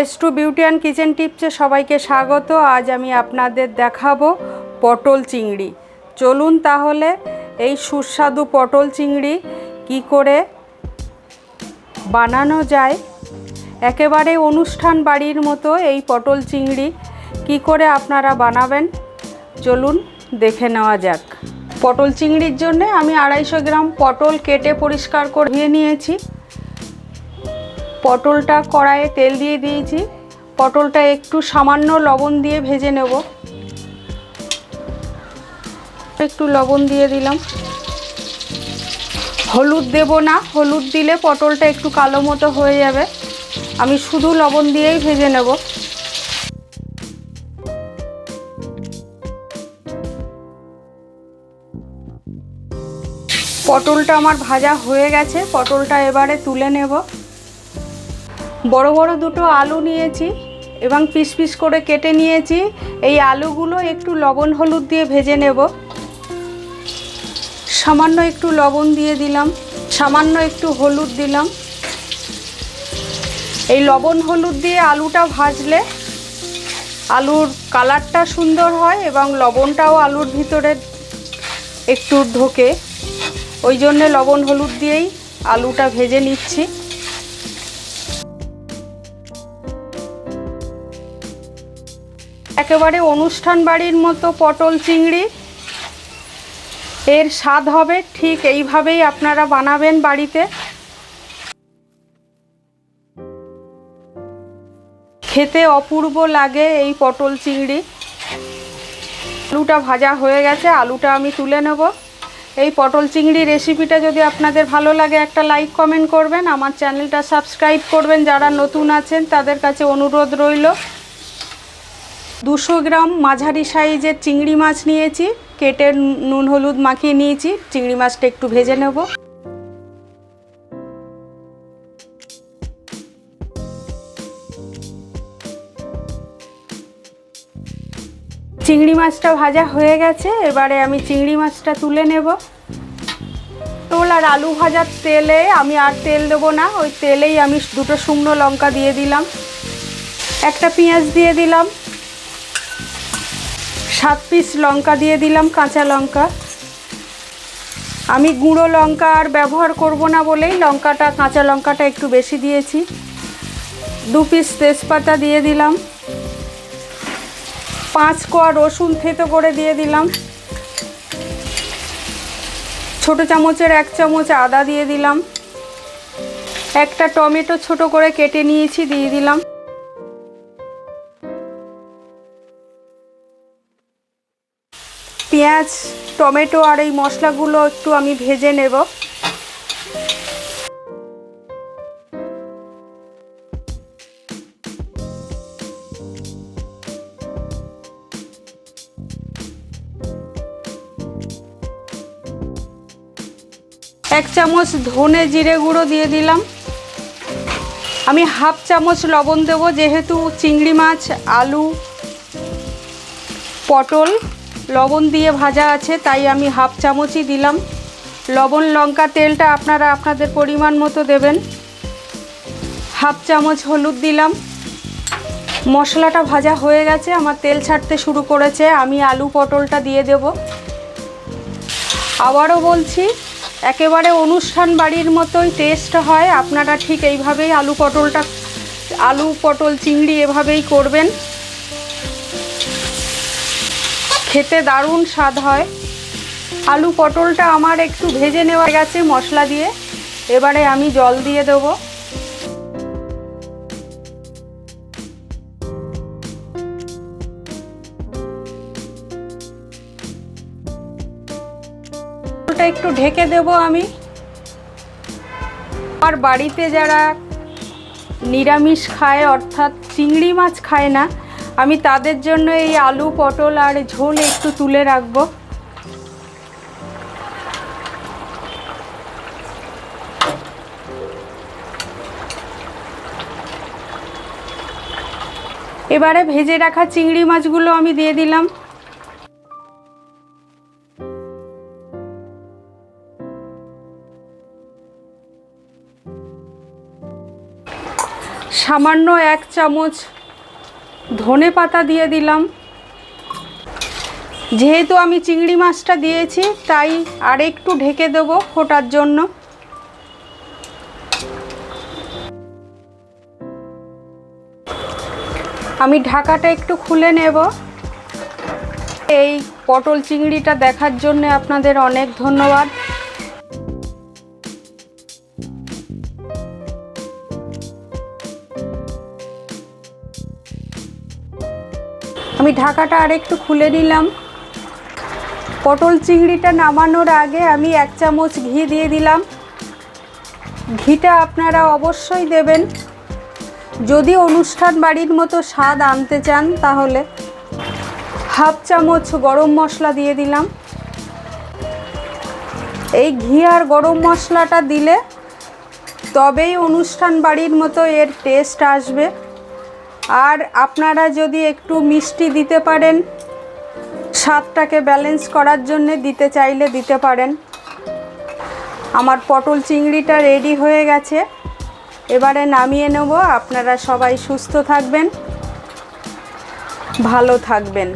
S2 beauty and kitchen টিপসে সবাইকে স্বাগত। আজ আমি আপনাদের দেখাবো পটল চিংড়ি। চলুন তাহলে এই সুস্বাদু পটল চিংড়ি কি করে বানানো যায়, একেবারে অনুষ্ঠান বাড়ির মতো এই পটল চিংড়ি কি করে আপনারা বানাবেন চলুন দেখে নেওয়া যাক। পটল চিংড়ির জন্য আমি 250 গ্রাম পটল কেটে পরিষ্কার করে ধুয়ে নিয়েছি। পটলটা কড়াইয়ে তেল দিয়ে দিয়েছি। পটলটা একটু সামান্য লবণ দিয়ে ভেজে নেব। একটু লবণ দিয়ে দিলাম, হলুদ দেব না, হলুদ দিলে পটলটা একটু কালো মতো হয়ে যাবে। আমি শুধু লবণ দিয়েই ভেজে নেব। পটলটা আমার ভাজা হয়ে গেছে, পটলটা এবারে তুলে নেব। বড় বড় দুটো আলু নিয়েছি এবং পিস পিস করে কেটে নিয়েছি। এই আলুগুলো একটু লবণ হলুদ দিয়ে ভেজে নেব। সামান্য একটু লবণ দিয়ে দিলাম, সামান্য একটু হলুদ দিলাম। এই লবণ হলুদ দিয়ে আলুটা ভাজলে আলুর কালারটা সুন্দর হয় এবং লবণটাও আলুর ভিতরে একটু ঢোকে, ওই জন্যে লবণ হলুদ দিয়েই আলুটা ভেজে নিচ্ছি। একেবারে অনুষ্ঠান বাড়ির মতো পটল চিংড়ি, এর স্বাদ হবে ঠিক এইভাবেই আপনারা বানাবেন বাড়িতে। খেতে অপূর্ব লাগে এই পটল চিংড়ি। আলুটা ভাজা হয়ে গেছে, আলুটা আমি তুলে নেব। এই পটল চিংড়ি রেসিপিটা যদি আপনাদের ভালো লাগে একটা লাইক কমেন্ট করবেন, আমার চ্যানেলটা সাবস্ক্রাইব করবেন। যারা নতুন আছেন তাদের কাছে অনুরোধ রইল। 200 গ্রাম মাঝারি সাইজের চিংড়ি মাছ নিয়েছি, কেটে নুন হলুদ মাখিয়ে নিয়েছি। চিংড়ি মাছটা একটু ভেজে নেব। চিংড়ি মাছটা ভাজা হয়ে গেছে, এবারে আমি চিংড়ি মাছটা তুলে নেব। পটল আর আলু ভাজার তেলে আমি আর তেল দেবো না, ওই তেলেই আমি দুটো শুকনো লঙ্কা দিয়ে দিলাম, একটা পেঁয়াজ দিয়ে দিলাম, 7 পিস লঙ্কা দিয়ে দিলাম, কাঁচা লঙ্কা। আমি গুঁড়ো লঙ্কা আর ব্যবহার করব না বলেই লঙ্কাটা, কাঁচা লঙ্কাটা একটু বেশি দিয়েছি। 2 পিস তেজপাতা দিয়ে দিলাম, 5 কোয়া রসুন থেতো করে দিয়ে দিলাম, ছোটো চামচের 1 চামচ আদা দিয়ে দিলাম, একটা টমেটো ছোট করে কেটে নিয়েছি দিয়ে দিলাম। পেঁয়াজ, টমেটো আর এই মশলাগুলো একটু আমি ভেজে নেব। এক চামচ ধনে জিরে গুঁড়ো দিয়ে দিলাম। আমি হাফ চামচ লবণ দেব, যেহেতু চিংড়ি মাছ, আলু, পটল লবণ দিয়ে ভাজা আছে তাই আমি হাফ চামচই দিলাম লবণ। লঙ্কা তেলটা আপনারা আপনাদের পরিমাণ মতো দেবেন। হাফ চামচ হলুদ দিলাম। মশলাটা ভাজা হয়ে গেছে, আমার তেল ছাড়তে শুরু করেছে। আমি আলু পটলটা দিয়ে দেব। আবারও বলছি, একেবারে অনুষ্ঠান বাড়ির মতোই টেস্ট হয়। আপনারা ঠিক এইভাবেই আলু পটল চিংড়ি এভাবেই করবেন, খেতে দারুণ স্বাদ হয়। আলু পটলটা আমার একটু ভেজে নেওয়া গেছে মশলা দিয়ে, এবারে আমি জল দিয়ে দেব। একটু ঢেকে দেব আমি। আর বাড়িতে যারা নিরামিষ খায়, অর্থাৎ চিংড়ি মাছ খায় না, আমি তাদের জন্য এই আলু পটল আর ঝোল একটু তুলে রাখবো। এবারে ভেজে রাখা চিংড়ি মাছগুলো আমি দিয়ে দিলাম। সামান্য 1 চামচ ধনে পাতা দিয়ে দিলাম। যেহেতু আমি চিংড়ি মাছটা দিয়েছি তাই আর একটু ঢেকে দেব ফোটার জন্য। আমি ঢাকাটা একটু খুলে নেব। এই পটল চিংড়িটা দেখার জন্য আপনাদের অনেক ধন্যবাদ। আমি ঢাকাটা আর একটু খুলে নিলাম। পটল চিংড়িটা নামানোর আগে আমি 1 চামচ ঘি দিয়ে দিলাম। ঘিটা আপনারা অবশ্যই দেবেন, যদি অনুষ্ঠান বাড়ির মতো স্বাদ আনতে চান তাহলে। 1/2 চামচ গরম মশলা দিয়ে দিলাম। এই ঘি আর গরম মশলাটা দিলে তবেই অনুষ্ঠান বাড়ির মতো এর টেস্ট আসবে। আর আপনারা যদি একটু মিষ্টি দিতে পারেন, স্বাদটাকে ব্যালেন্স করার জন্য দিতে চাইলে দিতে পারেন। আমার পটল চিংড়িটা রেডি হয়ে গেছে, এবারে নামিয়ে নেব। আপনারা সবাই সুস্থ থাকবেন, ভালো থাকবেন।